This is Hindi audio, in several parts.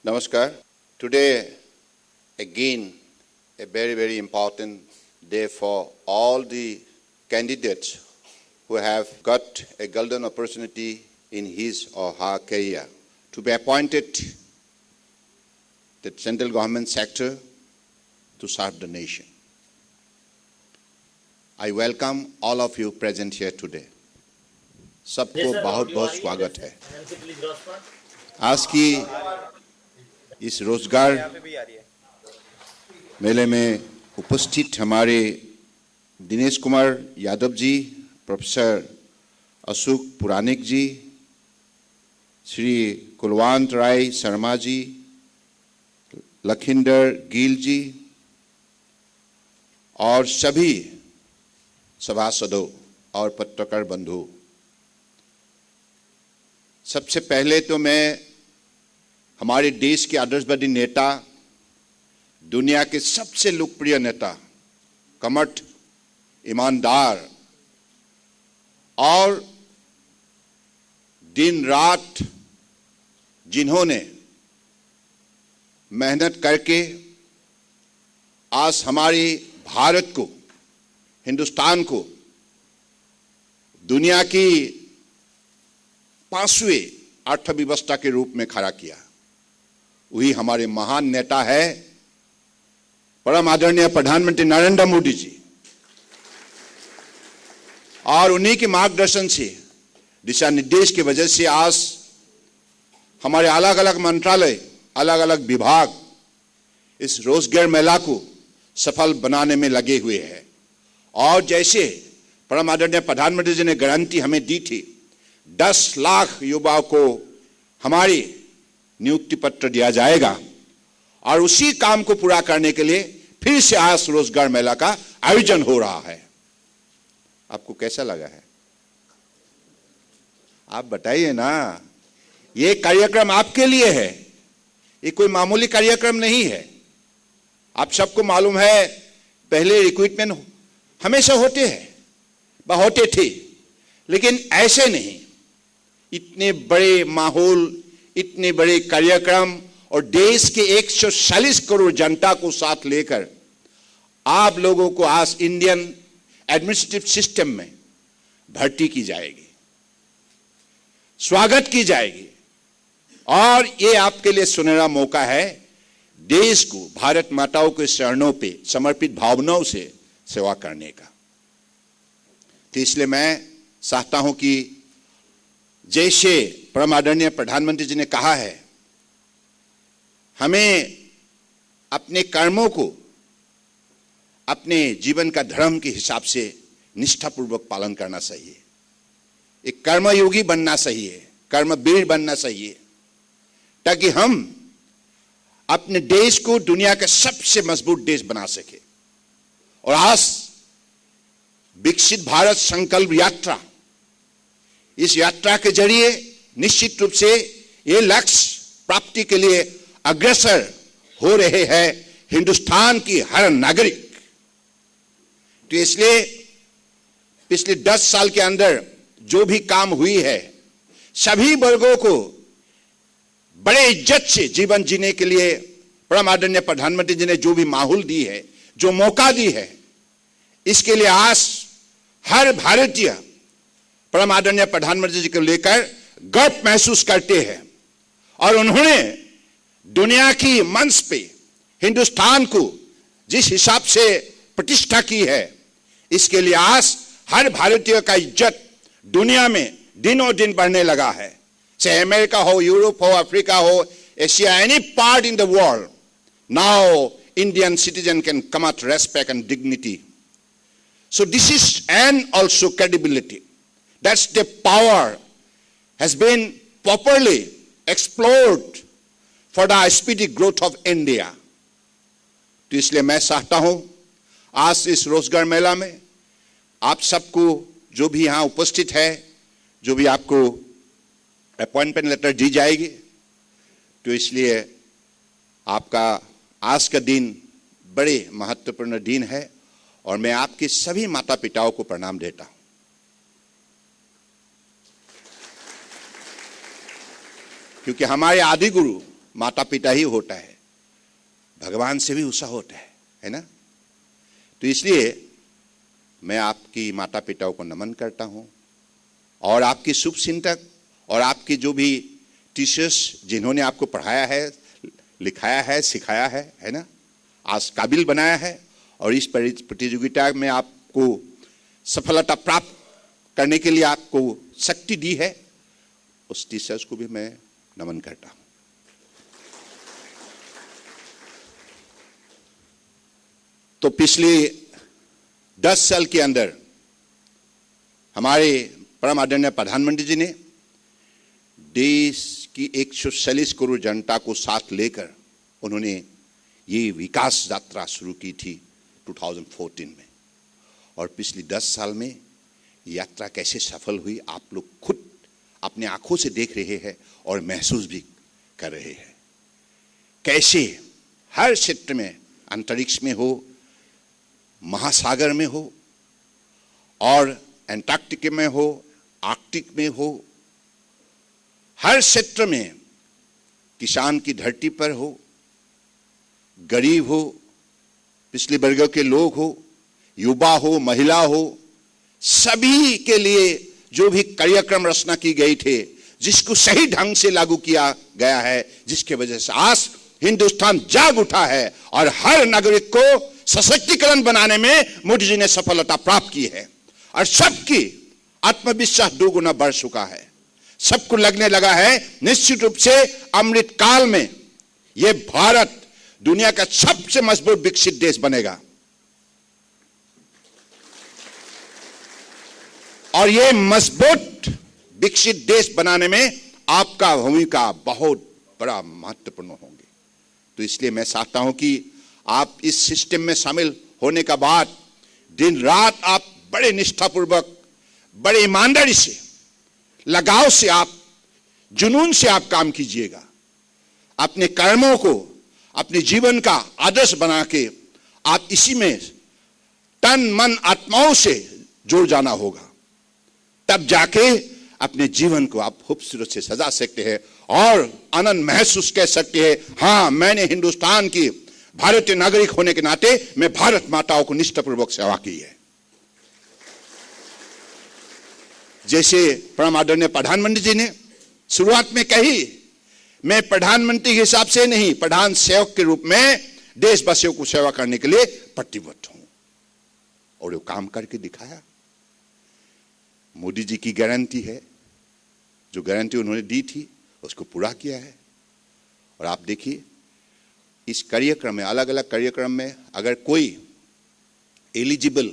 Namaskar. Today, again, a very important day for all the candidates who have got a golden opportunity in his or her career to be appointed the central government sector to serve the nation. I welcome all of you present here today. सबको बहुत बहुत स्वागत है। आज की इस रोजगार मेले में उपस्थित हमारे दिनेश कुमार यादव जी, प्रोफेसर अशोक पुराणिक जी, श्री कुलवंत राय शर्मा जी, लखिंदर गिल जी और सभी सभासदों और पत्रकार बंधु, सबसे पहले तो मैं हमारे देश के आदर्शवादी नेता, दुनिया के सबसे लोकप्रिय नेता, कर्मठ, ईमानदार और दिन रात जिन्होंने मेहनत करके आज हमारे भारत को, हिंदुस्तान को दुनिया की 5वीं अर्थव्यवस्था के रूप में खड़ा किया, वही हमारे महान नेता है परम आदरणीय प्रधानमंत्री नरेंद्र मोदी जी। और उन्हीं के मार्गदर्शन से, दिशा निर्देश की वजह से आज हमारे अलग अलग मंत्रालय, अलग अलग विभाग इस रोजगार मेला को सफल बनाने में लगे हुए हैं। और जैसे परम आदरणीय प्रधानमंत्री जी ने गारंटी हमें दी थी, 10 लाख युवाओं को हमारी नियुक्ति पत्र दिया जाएगा और उसी काम को पूरा करने के लिए फिर से आज रोजगार मेला का आयोजन हो रहा है। आपको कैसा लगा है? आप बताइए ना। ये कार्यक्रम आपके लिए है, ये कोई मामूली कार्यक्रम नहीं है। आप सबको मालूम है, पहले रिक्रूटमेंट हमेशा होते हैं, होते थे, लेकिन ऐसे नहीं। इतने बड़े माहौल, इतने बड़े कार्यक्रम और देश के 140 करोड़ जनता को साथ लेकर आप लोगों को आज इंडियन एडमिनिस्ट्रेटिव सिस्टम में भर्ती की जाएगी, स्वागत की जाएगी। और ये आपके लिए सुनहरा मौका है देश को भारत माताओं के चरणों पे समर्पित भावनाओं से सेवा करने का। तो इसलिए मैं चाहता हूं कि जैसे परम आदरणीय प्रधानमंत्री जी ने कहा है, हमें अपने कर्मों को अपने जीवन का धर्म के हिसाब से निष्ठापूर्वक पालन करना चाहिए। एक कर्मयोगी बनना चाहिए, कर्मवीर बनना चाहिए, ताकि हम अपने देश को दुनिया का सबसे मजबूत देश बना सके। और आज विकसित भारत संकल्प यात्रा, इस यात्रा के जरिए निश्चित रूप से ये लक्ष्य प्राप्ति के लिए अग्रसर हो रहे हैं हिंदुस्तान की हर नागरिक। तो इसलिए पिछले 10 साल के अंदर जो भी काम हुई है, सभी वर्गों को बड़े इज्जत से जीवन जीने के लिए परम आदरणीय प्रधानमंत्री जी ने जो भी माहौल दी है, जो मौका दी है, इसके लिए आज हर भारतीय परम आदरणीय प्रधानमंत्री जी को लेकर गर्व महसूस करते हैं। और उन्होंने दुनिया की मंच पे हिंदुस्तान को जिस हिसाब से प्रतिष्ठा की है, इसके लिए आज हर भारतीय का इज्जत दुनिया में दिनों दिन बढ़ने लगा है। चाहे अमेरिका हो, यूरोप हो, अफ्रीका हो, Asia, any part in the world, now Indian citizen can command respect and dignity. So this is, and also credibility. That's the power has been properly explored for the speedy growth of India. तो इसलिए मैं चाहता हूं आज इस रोजगार मेला में आप सबको, जो भी यहां उपस्थित है, जो भी आपको अपॉइंटमेंट लेटर दी जाएगी, तो इसलिए आपका आज का दिन बड़े महत्वपूर्ण दिन है और मैं आपके सभी माता पिताओं को प्रणाम देता हूं। क्योंकि हमारे आदि गुरु माता पिता ही होता है, भगवान से भी ऊंचा होता है ना। तो इसलिए मैं आपकी माता पिताओं को नमन करता हूं और आपकी शुभ चिंतक और आपके जो भी टीचर्स जिन्होंने आपको पढ़ाया है, लिखाया है, सिखाया है ना, आज काबिल बनाया है और इस प्रतियोगिता में आपको सफलता प्राप्त करने के लिए आपको शक्ति दी है, उस टीचर्स को भी मैं नमन करता हूं। तो पिछले 10 साल के अंदर हमारे परम आदरणीय प्रधानमंत्री जी ने देश की 140 करोड़ जनता को साथ लेकर उन्होंने ये विकास यात्रा शुरू की थी 2014 में, और पिछले 10 साल में यात्रा कैसे सफल हुई आप लोग खुद अपने आंखों से देख रहे हैं और महसूस भी कर रहे हैं। कैसे हर क्षेत्र में, अंतरिक्ष में हो, महासागर में हो और एंटार्क्टिक में हो, आर्कटिक में हो, हर क्षेत्र में, किसान की धरती पर हो, गरीब हो, पिछले वर्ग के लोग हो, युवा हो, महिला हो, सभी के लिए जो भी कार्यक्रम रचना की गई थे, जिसको सही ढंग से लागू किया गया है, जिसके वजह से आज हिंदुस्तान जाग उठा है और हर नागरिक को सशक्तिकरण बनाने में मोदी जी ने सफलता प्राप्त की है और सबकी आत्मविश्वास 2 गुना बढ़ चुका है। सबको लगने लगा है निश्चित रूप से अमृत काल में यह भारत दुनिया का सबसे मजबूत विकसित देश बनेगा और यह मजबूत विकसित देश बनाने में आपका भूमिका बहुत बड़ा महत्वपूर्ण होंगे। तो इसलिए मैं चाहता हूं कि आप इस सिस्टम में शामिल होने का बाद दिन रात आप बड़े निष्ठापूर्वक, बड़े ईमानदारी से, लगाव से, आप जुनून से आप काम कीजिएगा। अपने कर्मों को अपने जीवन का आदर्श बना के आप इसी में तन मन आत्माओं से जुड़ जाना होगा, तब जाके अपने जीवन को आप खूबसूरत से सजा सकते हैं और आनंद महसूस कर सकते हैं, हां मैंने हिंदुस्तान की भारतीय नागरिक होने के नाते मैं भारत माताओं को निष्ठापूर्वक सेवा की है। जैसे परम आदरणीय प्रधानमंत्री जी ने शुरुआत में कही, मैं प्रधानमंत्री के हिसाब से नहीं, प्रधान सेवक के रूप में देशवासियों को सेवा करने के लिए प्रतिबद्ध हूं, और वो काम करके दिखाया। मोदी जी की गारंटी है, जो गारंटी उन्होंने दी थी उसको पूरा किया है। और आप देखिए इस कार्यक्रम में, अलग अलग कार्यक्रम में, अगर कोई एलिजिबल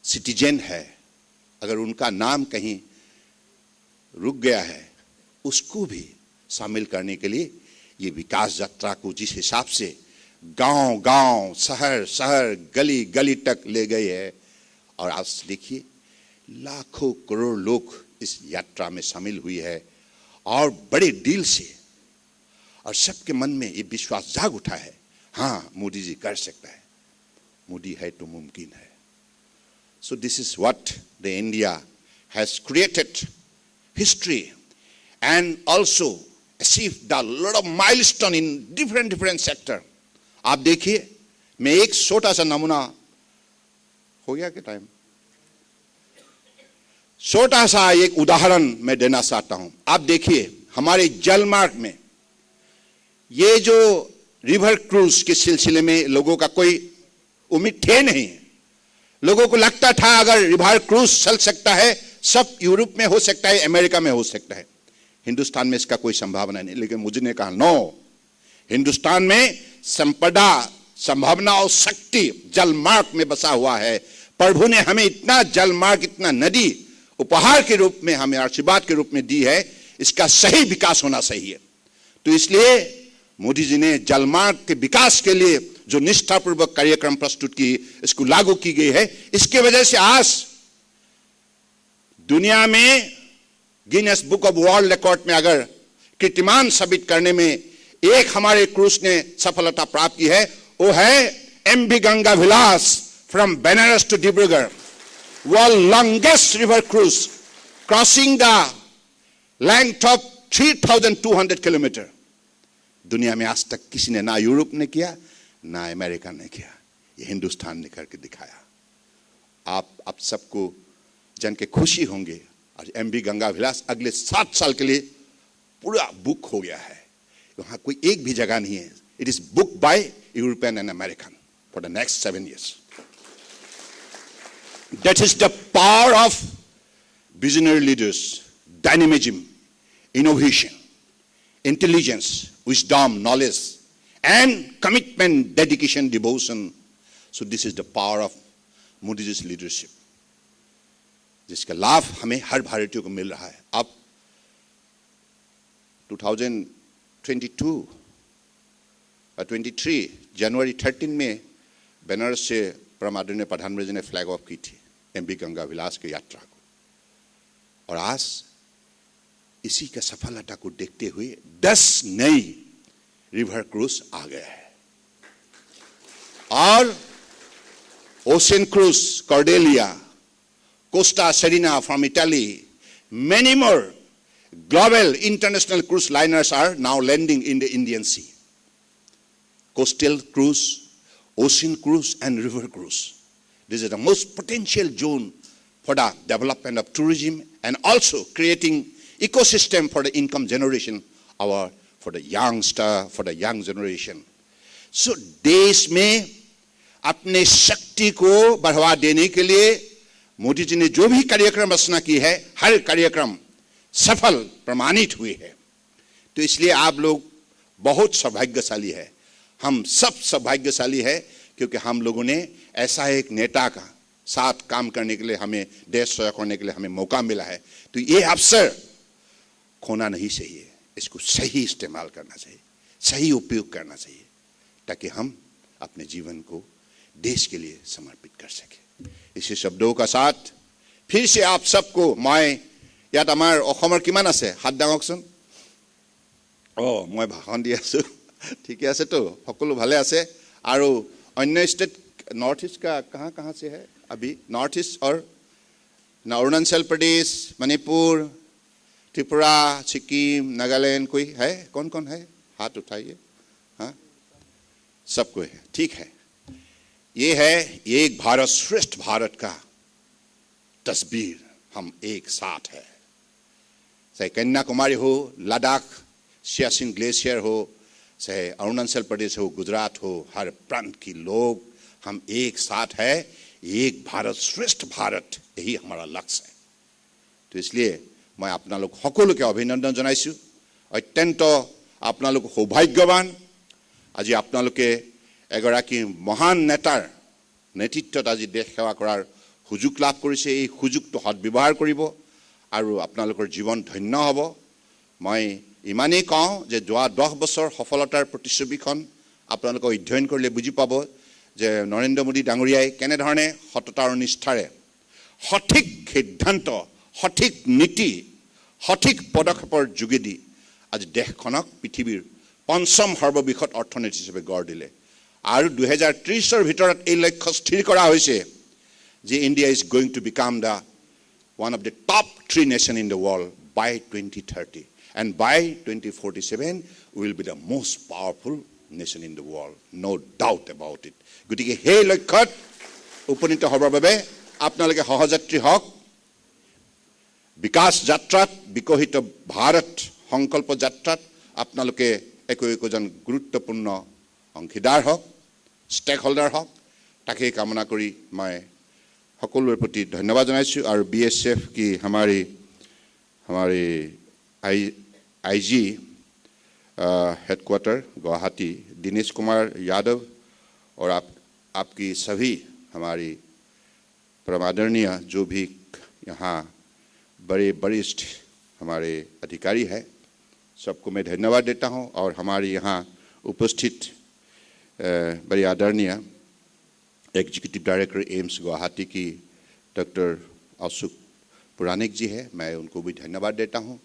सिटीजन है, अगर उनका नाम कहीं रुक गया है, उसको भी शामिल करने के लिए ये विकास यात्रा को जिस हिसाब से गांव गांव, शहर शहर, गली गली तक ले गए है, और आज देखिए लाखों करोड़ लोग इस यात्रा में शामिल हुई है और बड़े दिल से, और सबके मन में ये विश्वास जाग उठा है, हां मोदी जी कर सकता है, मोदी है तो मुमकिन है। So this is what the India has created history and also achieved a lot of milestone in different sector. आप देखिए, मैं एक छोटा सा नमूना, हो गया क्या टाइम, छोटा सा एक उदाहरण मैं देना चाहता हूं। आप देखिए हमारे जलमार्ग में ये जो रिवर क्रूज के सिलसिले में लोगों का कोई उम्मीद थे नहीं, लोगों को लगता था अगर रिवर क्रूज चल सकता है सब यूरोप में हो सकता है, अमेरिका में हो सकता है, हिंदुस्तान में इसका कोई संभावना नहीं। लेकिन मुझे ने कहा नो, हिंदुस्तान में संपदा, संभावना और शक्ति जलमार्ग में बसा हुआ है। प्रभु ने हमें इतना जलमार्ग, इतना नदी उपहार के रूप में, हमें आशीर्वाद के रूप में दी है, इसका सही विकास होना चाहिए। तो इसलिए मोदी जी ने जलमार्ग के विकास के लिए जो निष्ठापूर्वक कार्यक्रम प्रस्तुत की, इसको लागू की गई है। इसके वजह से आज दुनिया में Guinness book of world record में अगर कीर्तिमान साबित करने में एक हमारे क्रूज ने सफलता प्राप्त की है, वो है MV Ganga Vilas from Banaras to Dibrugarh, world longest river cruise crossing the length of 3200 kilometre. दुनिया में आज तक किसी ने, ना यूरोप ने किया ना अमेरिका ने किया, ये हिंदुस्तान ने करके दिखाया। आप सबको जान के खुशी होंगे। और MV गंगा विलास अगले 7 साल के लिए पूरा बुक हो गया है। वहां कोई एक भी जगह नहीं है। It is book by European and American for the next 7 years. That is the power of visionary leaders, dynamism, innovation, intelligence, wisdom, knowledge, and commitment, dedication, devotion. So this is the power of Modi ji's leadership, जिसका लाभ हमें हर भारतीय को मिल रहा है। अब 2022 और 23 जनवरी 13 में बनारस से परम आदरणीय प्रधानमंत्री जी ने फ्लैग ऑफ की थी MV गंगा विलास की यात्रा को। और आज इसी का सफलता को देखते हुए 10 नई रिवर क्रूज आ गए हैं। और ocean cruise, Cordelia, Costa Serena from Italy, many more global international cruise liners are now landing in the Indian Sea. Coastal cruise, ocean cruise, and river cruise. This is the most potential zone for the development of tourism and also creating ecosystem for the income generation for the youngster, for the young generation. So देश में अपने शक्ति को बढ़ावा देने के लिए मोदी जी ने जो भी कार्यक्रम रचना की है, हर कार्यक्रम सफल प्रमाणित हुए हैं। तो इसलिए आप लोग बहुत सौभाग्यशाली है, हम सब सौभाग्यशाली है, क्योंकि हम लोगों ने ऐसा एक नेता का साथ काम करने के लिए, हमें देश सेवा करने के लिए हमें मौका मिला है। तो ये अवसर खोना नहीं चाहिए, इसको सही इस्तेमाल करना चाहिए, सही उपयोग करना चाहिए, ताकि हम अपने जीवन को देश के लिए समर्पित कर सके। इसी शब्दों का साथ फिर से आप सबको मैं ইয়াত আমাৰ অসমৰ কিমান আছে হাত ডাঙকচোন। মই ভাষণ দি আছো, ঠিকে আছে তো, সকলো ভালে আছে। আৰু অন্য স্টেট नॉर्थ ईस्ट का कहाँ कहाँ से है अभी? नॉर्थ ईस्ट और अरुणाचल प्रदेश, मणिपुर, त्रिपुरा, सिक्किम, नागालैंड कोई है? कौन कौन है? हाथ उठाइए। हाँ, सबको है, ठीक है। ये है एक भारत श्रेष्ठ भारत का तस्वीर, हम एक साथ है। चाहे कन्याकुमारी हो, लद्दाख, सियाचिन ग्लेशियर हो, चाहे अरुणाचल प्रदेश हो, गुजरात हो, हर प्रांत के लोग हम एक साथ है। एक भारत श्रेष्ठ भारत, यही हमारा लक्ष्य है। तो इसलिए मैं আপোনালোক সকলোকে অভিনন্দন জনাইছো। অত্যন্ত আপোনালোক সৌভাগ্যৱান, আজি আপোনালোকে এগৰাকী মহান নেতাৰ নেতৃত্বত আজি দেশ সেৱা কৰাৰ সুযোগ লাভ কৰিছে। এই সুযোগটো সদ্ব্যৱহাৰ কৰিব আৰু আপোনালোকৰ জীৱন ধন্য হ'ব। মই ইমানেই কওঁ যে যোৱা 10 বছৰ সফলতাৰ প্ৰতিচ্ছবিখন আপোনালোকে অধ্যয়ন কৰিলে বুজি পাব যে নৰেন্দ্ৰ মোদী ডাঙৰীয়াই কেনেধৰণে সততা আৰু নিষ্ঠাৰে সঠিক সিদ্ধান্ত, সঠিক নীতি, সঠিক পদক্ষেপৰ যোগেদি আজি দেশখনক পৃথিৱীৰ 5ম সৰ্ববৃহৎ অৰ্থনীতি হিচাপে গঢ় দিলে। আৰু 2030ৰ ভিতৰত এই লক্ষ্য স্থিৰ কৰা হৈছে যে India is going to become the one of the top 3 nations in the world by 2030, and by 2047 we will be the most powerful nation in the world, no doubt about it. গতিকে সেই লক্ষ্যত উপনীত হ'বৰ বাবে আপোনালোকে সহযাত্ৰী হওক। বিকাশ যাত্ৰাত, বিকশিত ভাৰত সংকল্প যাত্ৰাত আপোনালোকে একোজন গুৰুত্বপূৰ্ণ অংশীদাৰ হওক, ষ্টেক হোল্ডাৰ হওক। তাকেই কামনা কৰি মই সকলোৰে প্ৰতি ধন্যবাদ জনাইছোঁ। আৰু BSF की हमारी IG हेडक्वार्टर गुवाहाटी दिनेश कुमार यादव और आपकी सभी हमारी परमादरणीय जो भी यहाँ बड़े वरिष्ठ हमारे अधिकारी हैं, सबको मैं धन्यवाद देता हूँ। और हमारे यहाँ उपस्थित बड़े आदरणीय एग्जीक्यूटिव डायरेक्टर एम्स गुवाहाटी की डॉक्टर अशोक पुराणिक जी है, मैं उनको भी धन्यवाद देता हूं।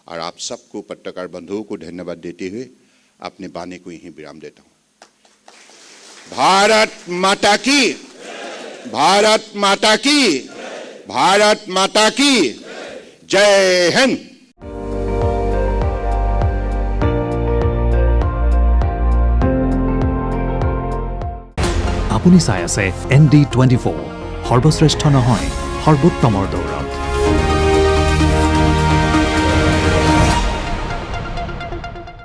और आप सबको पत्रकार बंधुओं को धन्यवाद देते हुए अपने वाणी को यहीं विराम देता हूं। भारत माता की, भारत माता की, भारत माता की जय हिंद। আপুনি চাই আছে ND24 সৰ্বশ্ৰেষ্ঠ নহয় সৰ্বোত্তমৰ দৌৰত।